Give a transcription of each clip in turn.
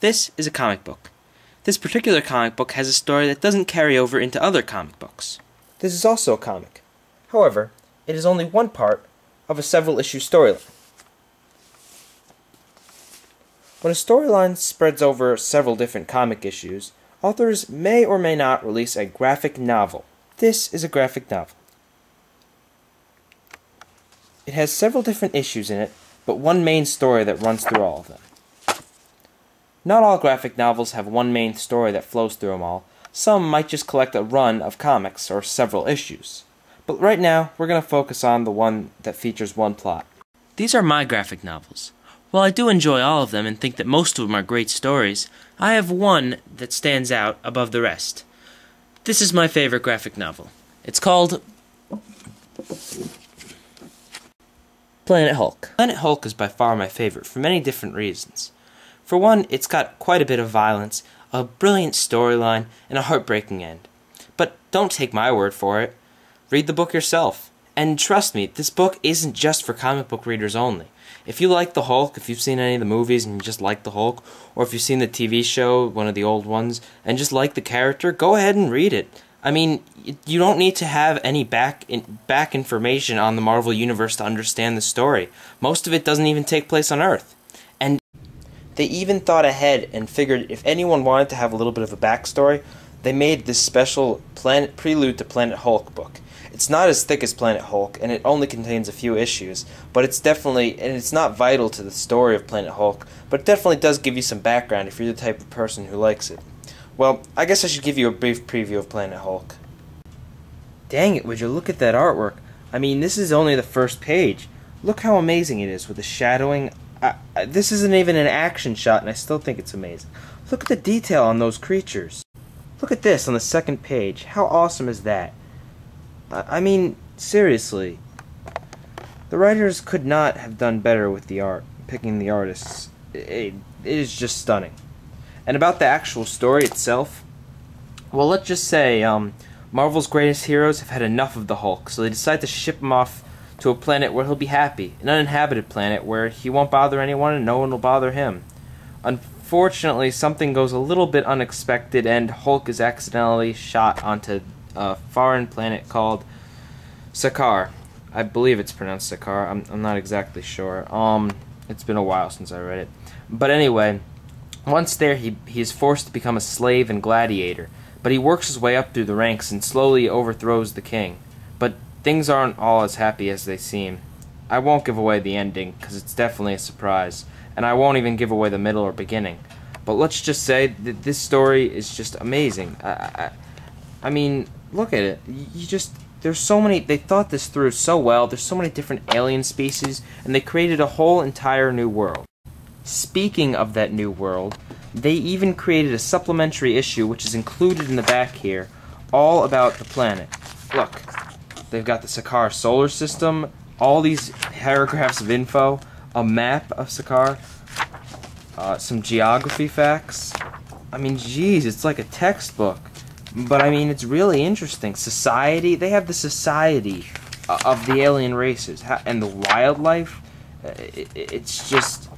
This is a comic book. This particular comic book has a story that doesn't carry over into other comic books. This is also a comic. However, it is only one part of a several-issue storyline. When a storyline spreads over several different comic issues, authors may or may not release a graphic novel. This is a graphic novel. It has several different issues in it, but one main story that runs through all of them. Not all graphic novels have one main story that flows through them all. Some might just collect a run of comics or several issues. But right now, we're going to focus on the one that features one plot. These are my graphic novels. While I do enjoy all of them and think that most of them are great stories, I have one that stands out above the rest. This is my favorite graphic novel. It's called Planet Hulk. Planet Hulk is by far my favorite for many different reasons. For one, it's got quite a bit of violence, a brilliant storyline, and a heartbreaking end. But don't take my word for it. Read the book yourself. And trust me, this book isn't just for comic book readers only. If you like the Hulk, if you've seen any of the movies and you just like the Hulk, or if you've seen the TV show, one of the old ones, and just like the character, go ahead and read it. I mean, you don't need to have any back information on the Marvel Universe to understand the story. Most of it doesn't even take place on Earth. And they even thought ahead and figured if anyone wanted to have a little bit of a backstory, they made this special prelude to Planet Hulk book. It's not as thick as Planet Hulk, and it only contains a few issues, but it's definitely, and it's not vital to the story of Planet Hulk, but it definitely does give you some background if you're the type of person who likes it. Well, I guess I should give you a brief preview of Planet Hulk. Dang it, would you look at that artwork? I mean, this is only the first page. Look how amazing it is with the shadowing. This isn't even an action shot, and I still think it's amazing. Look at the detail on those creatures. Look at this on the second page. How awesome is that? I mean, seriously. The writers could not have done better with the art, picking the artists. It is just stunning. And about the actual story itself, well, let's just say Marvel's greatest heroes have had enough of the Hulk, so they decide to ship him off to a planet where he'll be happy, an uninhabited planet where he won't bother anyone and no one will bother him. Unfortunately, something goes a little bit unexpected and Hulk is accidentally shot onto a foreign planet called Sakaar. I believe it's pronounced Sakaar. I'm not exactly sure. It's been a while since I read it. But anyway, once there, he is forced to become a slave and gladiator. But he works his way up through the ranks and slowly overthrows the king. But things aren't all as happy as they seem. I won't give away the ending, because it's definitely a surprise. And I won't even give away the middle or beginning. But let's just say that this story is just amazing. I mean, look at it. There's so many, they thought this through so well. There's so many different alien species, and they created a whole entire new world. Speaking of that new world, they even created a supplementary issue, which is included in the back here, all about the planet. Look, they've got the Sakaar solar system, all these paragraphs of info, a map of Sakaar, some geography facts. I mean, geez, it's like a textbook. But I mean, it's really interesting. Society, they have the society of the alien races and the wildlife. It's just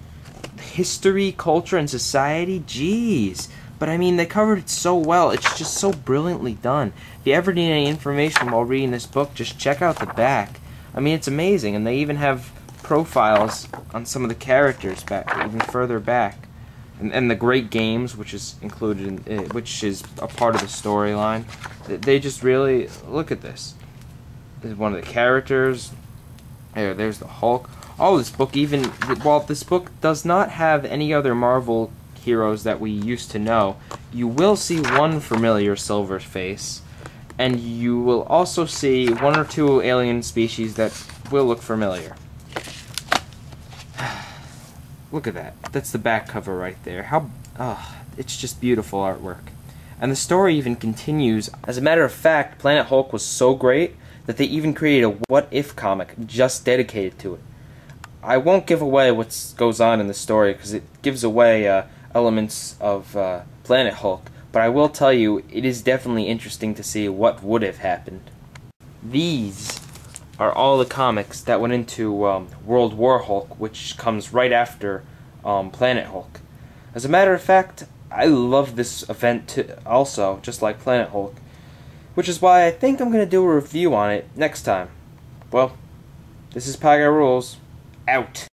history, culture, and society. Jeez. But I mean, they covered it so well. It's just so brilliantly done. If you ever need any information while reading this book, just check out the back. I mean, it's amazing. And they even have profiles on some of the characters back, even further back. And the great games, which is included in, which is a part of the storyline. They just really, look at this. This is one of the characters. There's the Hulk. Oh, this book even, while this book does not have any other Marvel heroes that we used to know, you will see one familiar silver face, and you will also see one or two alien species that will look familiar. Look at that. That's the back cover right there. It's just beautiful artwork. And the story even continues. As a matter of fact, Planet Hulk was so great that they even created a What If comic just dedicated to it. I won't give away what goes on in the story because it gives away elements of Planet Hulk, but I will tell you it is definitely interesting to see what would have happened. These are all the comics that went into World War Hulk, which comes right after Planet Hulk. As a matter of fact, I love this event also, just like Planet Hulk, which is why I think I'm going to do a review on it next time. Well, this is Pie Guy Rules, out.